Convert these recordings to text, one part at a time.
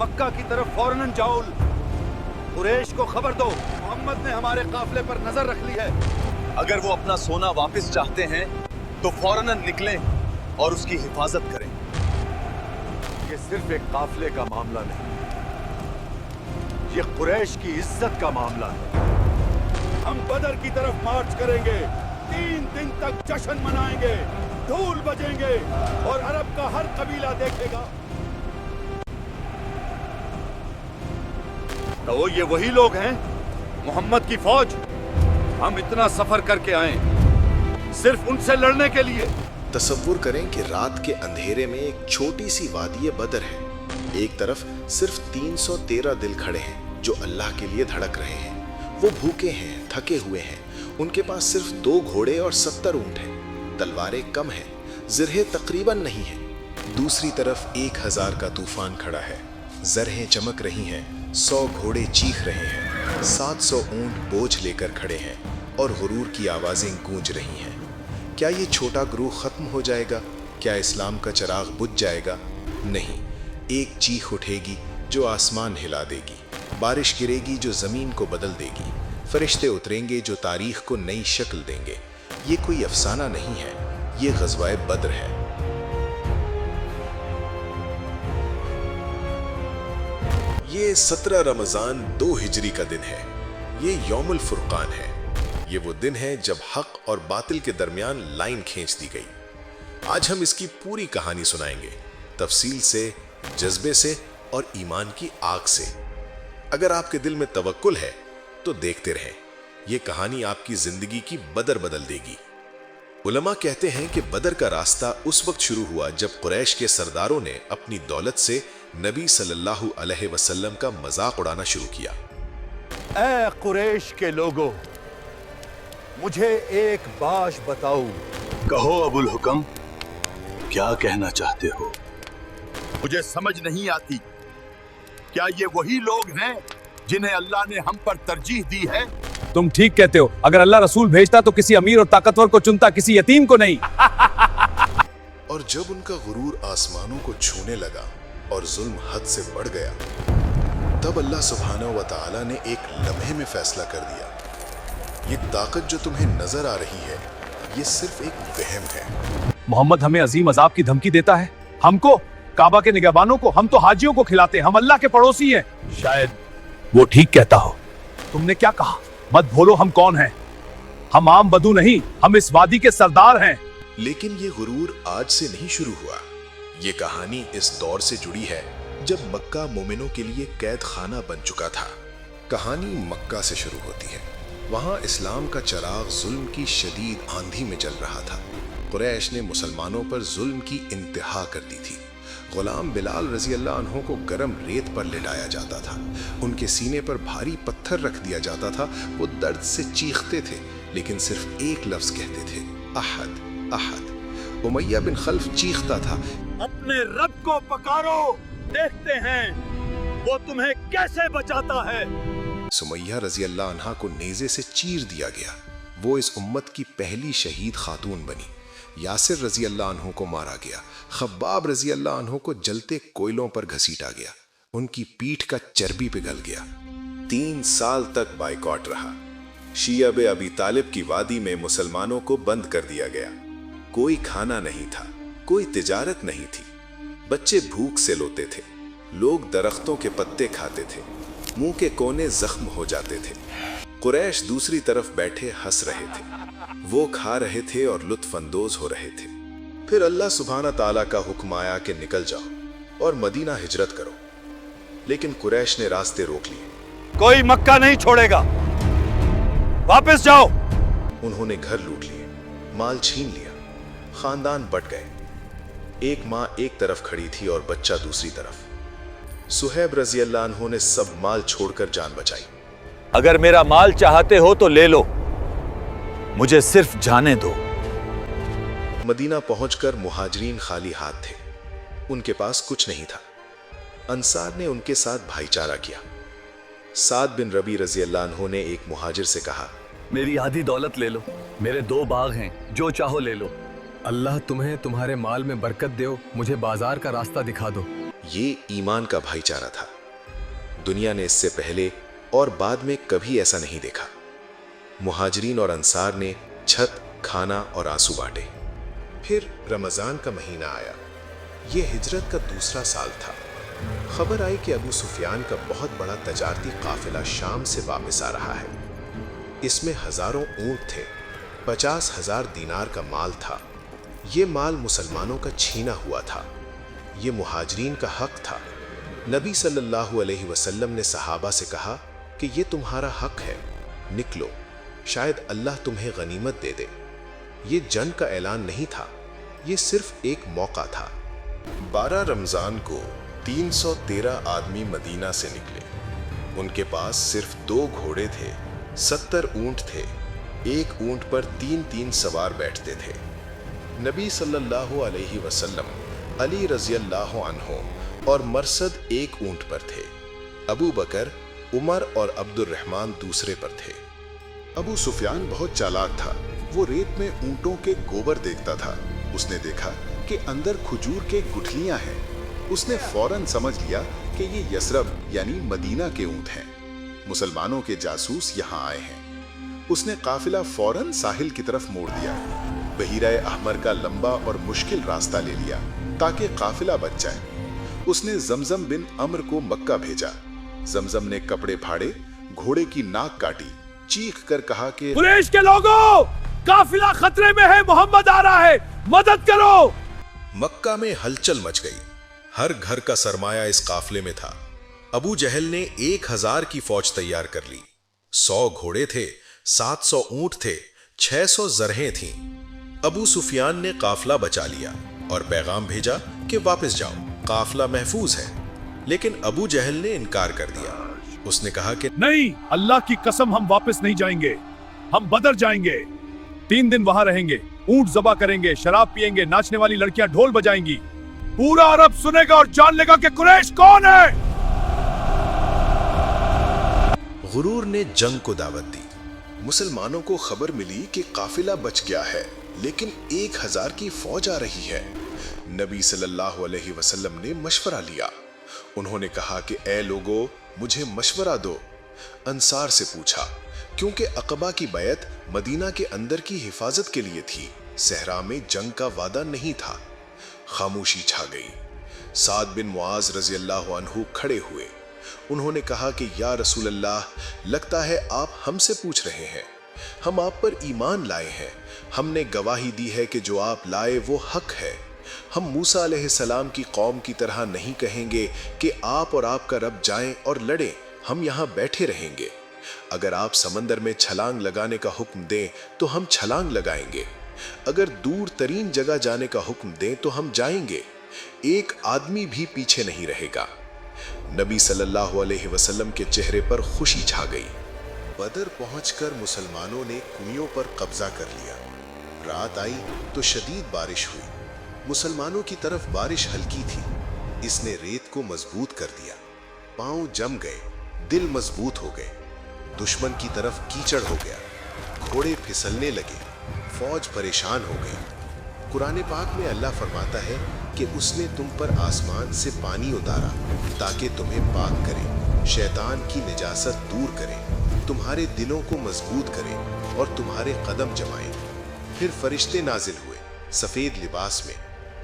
मक्का की तरफ फौरन जाओ। कुरैश को खबर दो, मोहम्मद ने हमारे काफिले पर नजर रख ली है। अगर वो अपना सोना वापस चाहते हैं तो फौरन निकलें और उसकी हिफाजत करें। ये सिर्फ एक काफिले का मामला नहीं, ये कुरैश की इज्जत का मामला है। हम बदर की तरफ मार्च करेंगे, 3 दिन तक जश्न मनाएंगे, ढोल बजेंगे और अरब का हर कबीला देखेगा तो ये वही लोग हैं, मोहम्मद की फौज। हम इतना सफर करके आए सिर्फ उनसे लड़ने के लिए। तसव्वुर करें कि रात के अंधेरे में एक छोटी सी वादी बदर है। एक तरफ सिर्फ 313 दिल खड़े हैं जो अल्लाह के लिए धड़क रहे हैं। वो भूखे हैं, थके हुए हैं। उनके पास सिर्फ 2 घोड़े और 70 ऊंट हैं। तलवारें कम हैं, ज़रहें तकरीबन नहीं हैं। दूसरी तरफ 1000 का तूफान खड़ा है। ज़रहें चमक रही हैं, 100 घोड़े चीख रहे हैं, 700 ऊंट बोझ लेकर खड़े हैं और गुरूर की आवाज़ें गूंज रही हैं। क्या ये छोटा ग्रूह ख़त्म हो जाएगा? क्या इस्लाम का चिराग बुझ जाएगा? नहीं, एक चीख उठेगी जो आसमान हिला देगी, बारिश गिरेगी जो ज़मीन को बदल देगी, फरिश्ते उतरेंगे जो तारीख़ को नई शक्ल देंगे। ये कोई अफसाना नहीं है, ये ग़ज़वाए बद्र है। ये 17 रमज़ान 2 हिजरी का दिन है। ये यौमुल फुरकान है। ये वो दिन है जब हक और बातिल के दरमियान लाइन खींच दी गई। आज हम इसकी पूरी कहानी सुनाएंगे, तफसील से, जज्बे से और ईमान की आग से। अगर आपके दिल में तवक्कुल है तो देखते रहें, ये कहानी आपकी जिंदगी की बदर बदल देगी। उलमा कहते हैं कि बदर का रास्ता उस वक्त शुरू हुआ जब कुरैश के सरदारों ने अपनी दौलत से नबी सल्लल्लाहु अलैहि वसल्लम का मजाक उड़ाना शुरू किया। ऐ कुरैश के लोगों, मुझे एक बात बताओ। कहो अबुल हुक्म, क्या कहना चाहते हो? मुझे समझ नहीं आती, क्या ये वही लोग हैं जिन्हें अल्लाह ने हम पर तरजीह दी है? तुम ठीक कहते हो। अगर अल्लाह रसूल भेजता तो किसी अमीर और ताकतवर को चुनता, किसी यतीम को नहीं। और जब उनका गुरूर आसमानों को छूने लगा और जुल्म हद से बढ़ गया, तब अल्लाह सुब्हानहू व तआला ने एक लम्हे में फैसला कर दिया, ये ताकत जो तुम्हें नजर आ रही है, ये सिर्फ एक वहम है। मोहम्मद हमें अजीम अजाब की धमकी देता है। हमको, काबा के निगहबानों को, हम तो हाजियों को खिलाते हैं। हम अल्लाह के पड़ोसी हैं। शायद वो ठीक कहता हो। तुमने क्या कहा? मत भूलो हम कौन हैं। हम आम बदू नहीं, हम इस वादी के सरदार हैं। लेकिन ये गुरूर आज से नहीं शुरू हुआ। ये कहानी इस दौर से जुड़ी है जब मक्का मोमिनों के लिए कैद खाना बन चुका था। कहानी मक्का से शुरू होती है। वहां इस्लाम का चिराग जुल्म की शदीद आंधी में जल रहा था। कुरैश ने मुसलमानों पर जुल्म की इंतहा कर दी थी। गुलाम बिलाल रजी अल्लाह अन्हु को गरम रेत पर लिटाया जाता था। उनके सीने पर भारी पत्थर रख दिया जाता था। वो दर्द से चीखते थे, लेकिन सिर्फ एक लफ्ज कहते थे, अहद अहद। उमैया बिन खल्फ चीखता था, अपने रब को पकारो, देखते हैं वो तुम्हें कैसे बचाता है। सुमैया रजी अल्लाह अन्हा को नेज़े से चीर दिया गया। वो इस उम्मत की पहली शहीद खातून बनी। यासिर रजी अल्लाह अन्हु को मारा गया। खब्बाब रजी अल्लाह अन्हु को जलते कोयलों पर घसीटा गया। उनकी पीठ का चर्बी पिघल गया। 3 साल तक बाइकॉट रहा। शिया अबी तालिब की वादी में मुसलमानों को बंद कर दिया गया। कोई खाना नहीं था, कोई तिजारत नहीं थी। बच्चे भूख से लोते थे। लोग दरख्तों के पत्ते खाते थे। मुंह के कोने जख्म हो जाते थे। कुरैश दूसरी तरफ बैठे हंस रहे थे। वो खा रहे थे और लुत्फ अंदोज हो रहे थे। फिर अल्लाह सुब्हाना ताला का हुक्म आया कि निकल जाओ और मदीना हिजरत करो। लेकिन कुरैश ने रास्ते रोक लिए। कोई मक्का नहीं छोड़ेगा, वापस जाओ। उन्होंने घर लूट लिए, माल छीन लिया, खानदान बट गए। एक माँ एक तरफ खड़ी थी और बच्चा दूसरी तरफ। सुहैब रजी अल्लाह अन्हु ने सब माल छोड़कर जान बचाई। अगर मेरा माल चाहते हो तो ले लो, मुझे सिर्फ जाने दो। मदीना पहुंचकर मुहाजिरीन खाली हाथ थे। उनके पास कुछ नहीं था। अंसार ने उनके साथ भाईचारा किया। साद बिन रबी रजी अल्लाह अन्हु ने एक मुहाजिर से कहा, मेरी आधी दौलत ले लो, मेरे 2 बाग हैं, जो चाहो ले लो। अल्लाह तुम्हें तुम्हारे माल में बरकत दे, मुझे बाजार का रास्ता दिखा दो। ये ईमान का भाईचारा था। दुनिया ने इससे पहले और बाद में कभी ऐसा नहीं देखा। मुहाजिरीन और अंसार ने छत, खाना और आंसू बांटे। फिर रमजान का महीना आया। यह हिजरत का दूसरा साल था। खबर आई कि अबू सुफियान का बहुत बड़ा तजारती काफिला शाम से वापस आ रहा है। इसमें हजारों ऊंट थे, 50,000 दीनार का माल था। ये माल मुसलमानों का छीना हुआ था। ये मुहाजिरीन का हक था। नबी सल्लल्लाहु अलैहि वसल्लम ने सहाबा से कहा कि ये तुम्हारा हक है, निकलो, शायद अल्लाह तुम्हें गनीमत दे दे। ये जंग का ऐलान नहीं था, ये सिर्फ एक मौका था। 12 रमजान को 313 आदमी मदीना से निकले। उनके पास सिर्फ 2 घोड़े थे, 70 ऊंट थे। एक ऊंट पर 3-3 सवार बैठते थे। नबी सल्लल्लाहु अलैहि वसल्लम, अली रज़ियल्लाहु अन्हु और मरसद एक ऊंट पर थे। अबू बकर, उमर और अब्दुर्रहमान दूसरे पर थे। अबू सुफियान बहुत चालाक था। वो रेत में ऊंटों के गोबर देखता था। उसने देखा कि अंदर खजूर के गुठलियां हैं। उसने फौरन समझ लिया कि ये यसरब यानी मदीना के ऊंट हैं। मुसलमानों के जासूस यहाँ आए हैं। उसने काफिला फौरन साहिल की तरफ मोड़ दिया। बहीरा अहमर का लंबा और मुश्किल रास्ता ले लिया ताकि काफिला बच जाए। उसने जमजम बिन अम्र को मक्का भेजा। जमजम ने कपड़े फाड़े, घोड़े की नाक काटी, चीख कर कहा कि कुरैश के लोगों, काफिला खतरे में है, मोहम्मद आ रहा है, मदद करो। मक्का में हलचल मच गई। हर घर का सरमाया इस काफिले में था। अबू जहल ने 1000 की फौज तैयार कर ली। 100 घोड़े थे, 700 ऊंट थे, 600 जरहें थीं। अबू सुफियान ने काफिला बचा लिया और पैगाम भेजा कि वापस जाओ, काफिला महफूज है। लेकिन अबू जहल ने इनकार कर दिया। उसने कहा कि नहीं, अल्लाह की कसम, हम वापस नहीं जाएंगे। हम बदर जाएंगे, 3 दिन वहां रहेंगे, ऊंट ज़बा करेंगे, शराब पिएंगे, नाचने वाली लड़कियां ढोल बजाएंगी। पूरा अरब सुनेगा और जान लेगा कि कुरैश कौन है। गुरूर ने जंग को दावत दी। मुसलमानों को खबर मिली कि काफिला बच गया है, लेकिन 1000 की फौज आ रही है। नबी सल्लल्लाहु अलैहि वसल्लम ने मशवरा लिया। उन्होंने कहा कि ऐ लोगों, मुझे मशवरा दो। अंसार से पूछा, क्योंकि अक़बा की बैत मदीना के अंदर की हिफाजत के लिए थी, सहरा में जंग का वादा नहीं था। खामोशी छा गई। साद बिन मुआज रज़ियल्लाहु अन्हु खड़े हुए। उन्होंने कहा कि या रसूल अल्लाह, लगता है आप हमसे पूछ रहे हैं। हम आप पर ईमान लाए हैं। हमने गवाही दी है कि जो आप लाए वो हक है। हम मूसा अलैहिस्सलाम की कौम की तरह नहीं कहेंगे कि आप और आपका रब जाएं और लड़ें, हम यहाँ बैठे रहेंगे। अगर आप समंदर में छलांग लगाने का हुक्म दें तो हम छलांग लगाएंगे। अगर दूर तरीन जगह जाने का हुक्म दें तो हम जाएंगे। एक आदमी भी पीछे नहीं रहेगा। नबी सल्लल्लाहु अलैहि वसल्लम के चेहरे पर खुशी छा गई। बदर पहुंचकर मुसलमानों ने कुइयों पर कब्जा कर लिया। रात आई तो शदीद बारिश हुई। मुसलमानों की तरफ बारिश हल्की थी, इसने रेत को मजबूत कर दिया। पांव जम गए, दिल मजबूत हो गए। दुश्मन की तरफ कीचड़ हो गया, घोड़े फिसलने लगे, फौज परेशान हो गई। कुरान पाक में अल्लाह फरमाता है कि उसने तुम पर आसमान से पानी उतारा ताकि तुम्हें पाक करे, शैतान की निजासत दूर करे, तुम्हारे दिलों को मजबूत करे और तुम्हारे कदम जमाए। फिर फरिश्ते नाजिल हुए सफेद लिबास में,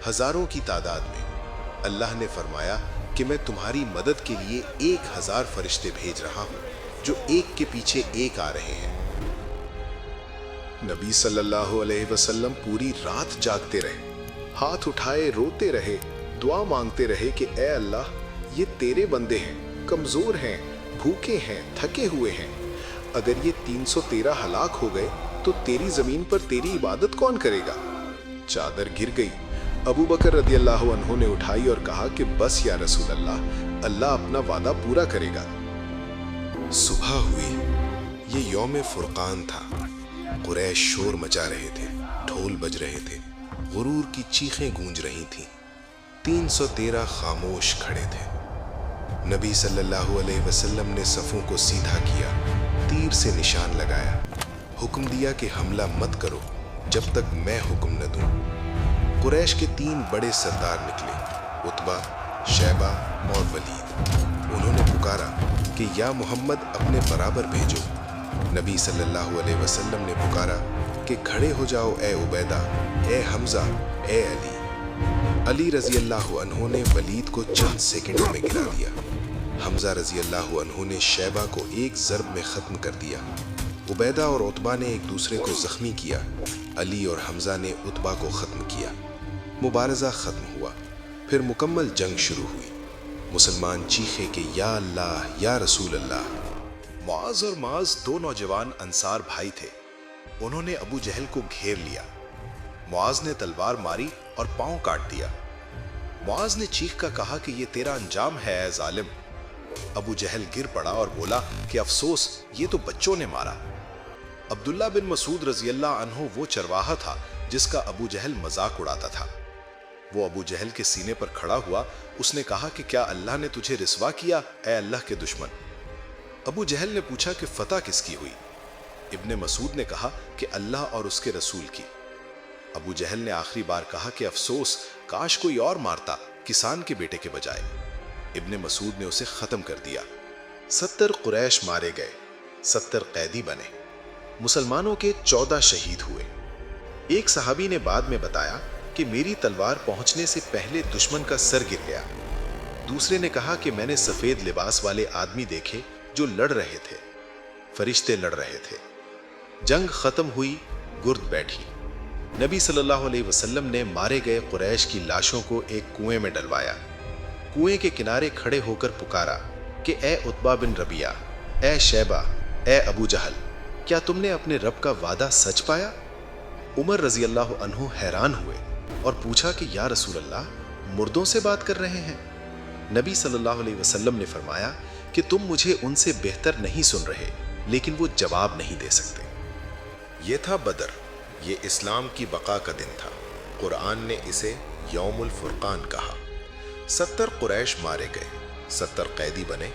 हजारों की तादाद में। अल्लाह ने फरमाया कि मैं तुम्हारी मदद के लिए 1000 फरिश्ते भेज रहा हूं, जो एक के पीछे एक आ रहे हैं। नबी सल्लल्लाहु अलैहि वसल्लम पूरी रात जागते रहे, हाथ उठाए रोते रहे, दुआ मांगते रहे कि ए अल्लाह, ये तेरे बंदे हैं, कमजोर हैं, भूखे हैं, थके हुए हैं। अगर ये 313 हलाक हो गए तो तेरी जमीन पर तेरी इबादत कौन करेगा? चादर गिर गई। अबू बकर रदियल्लाहु अन्हु ने उठाई और कहा कि बस या रसूल अल्लाह, अल्लाह अपना वादा पूरा करेगा। सुबह हुई। ये यौम फुरकान था। कुरैश शोर मचा रहे थे, ढोल बज रहे थे, गुरूर की चीखें गूंज रही थीं। 313 खामोश खड़े थे। नबी सल्लल्लाहु अलैहि वसल्लम ने सफ़ों को सीधा किया, तीर से निशान लगाया, हुक्म दिया कि हमला मत करो जब तक मैं हुक्म न दूं। कुरैश के 3 बड़े सरदार निकले, उतबा, शैबा और वलीद। उन्होंने पुकारा कि या मोहम्मद अपने बराबर भेजो। नबी सल्लल्लाहु अलैहि वसल्लम ने पुकारा कि खड़े हो जाओ ए उबैदा, ए हमजा, ए अली। अली रजी अल्लाह अन्हु ने वलीद को चंद सेकंडों में गिरा दिया। हमजा रजी अल्लाह अन्हु ने शैबा को एक ज़र्ब में ख़त्म कर दिया। उबैदा और उतबा ने एक दूसरे को ज़ख्मी किया। अली और हमजा ने उतबा को ख़त्म किया। मुबारज़ा ख़त्म हुआ। फिर मुकम्मल जंग शुरू हुई। मुसलमान चीखे कि या अल्लाह या रसूल अल्लाह। मुआज़ और माज़ दो नौजवान अंसार भाई थे। उन्होंने अबू जहल को घेर लिया। मुआज़ ने तलवार मारी और पांव काट दिया। मुआज़ ने चीख कर कहा कि ये तेरा अंजाम है ऐ जालिम। अबू जहल गिर पड़ा और बोला कि अफसोस, ये तो बच्चों ने मारा। अब्दुल्ला बिन मसूद रजी अल्लाह अन्हु वो चरवाहा था जिसका अबू जहल मजाक उड़ाता था। वो अबू जहल के सीने पर खड़ा हुआ। उसने कहा कि क्या अल्लाह ने तुझे रिस्वा किया ऐ अल्लाह के दुश्मन। अबू जहल ने पूछा कि फतह किसकी हुई। इब्ने मसूद ने कहा कि अल्लाह और उसके रसूल की। अबू जहल ने आखिरी बार कहा कि अफसोस, काश कोई और मारता किसान के बेटे के बजाय। इब्ने मसूद ने उसे खत्म कर दिया। 70 कुरैश मारे गए, 70 कैदी बने। मुसलमानों के 14 शहीद हुए। एक सहाबी ने बाद में बताया कि मेरी तलवार पहुंचने से पहले दुश्मन का सर गिर गया। दूसरे ने कहा कि मैंने सफेद लिबास वाले आदमी देखे जो लड़ रहे थे। फरिश्ते लड़ रहे थे। जंग खत्म हुई, गुर्द बैठी। नबी सल्लल्लाहु अलैहि वसल्लम ने मारे गए कुरैश की लाशों को एक कुएं में डलवाया। कुएं के किनारे खड़े होकर पुकारा कि ए उतबा बिन रबिया, ए शैबा, ए अबू जहल, क्या तुमने अपने रब का वादा सच पाया? उमर रजी अल्लाह अन्हु हैरान हुए और पूछा कि या रसूल अल्लाह, मुर्दों से बात कर रहे हैं? नबी सल्लल्लाहु अलैहि वसल्लम ने फरमाया कि तुम मुझे उनसे बेहतर नहीं सुन रहे, लेकिन वो जवाब नहीं दे सकते। ये था बदर। ये इस्लाम की बका का दिन था। कुरान ने इसे यौमुल फुरकान कहा। 70 कुरैश मारे गए, 70 कैदी बने।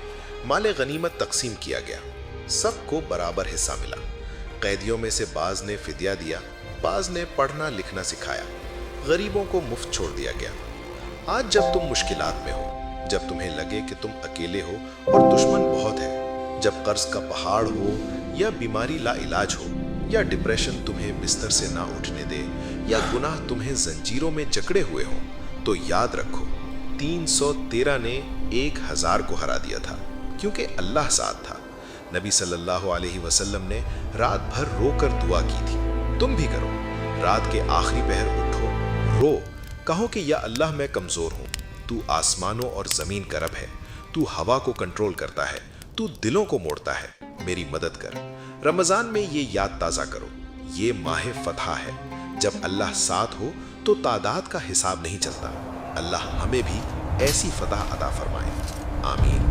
माले गनीमत तकसीम किया गया। सबको बराबर हिस्सा मिला। कैदियों में से बाज ने फिदिया दिया, बाज ने पढ़ना लिखना सिखाया। गरीबों को मुफ्त छोड़ दिया गया। आज जब तुम मुश्किलात में हो, जब तुम्हें लगे कि तुम अकेले हो और दुश्मन बहुत है, जब कर्ज का पहाड़ हो या बीमारी लाइलाज हो या डिप्रेशन तुम्हें बिस्तर से ना उठने दे या गुनाह तुम्हें जंजीरों में जकड़े हुए हो, तो याद रखो 313 ने 1000 को हरा दिया था, क्योंकि अल्लाह साथ था। नबी सल्लल्लाहु अलैहि वसल्लम ने रात भर रोकर दुआ की थी। तुम भी करो। रात के आखिरी पहर उठो, रो, कहो कि या अल्लाह मैं कमजोर हूं, तू आसमानों और जमीन का रब है, तू हवा को कंट्रोल करता है, तू दिलों को मोड़ता है, मेरी मदद कर। रमजान में ये याद ताज़ा करो, ये माह फतह है। जब अल्लाह साथ हो तो तादाद का हिसाब नहीं चलता। अल्लाह हमें भी ऐसी फतह अता फरमाए। आमीन।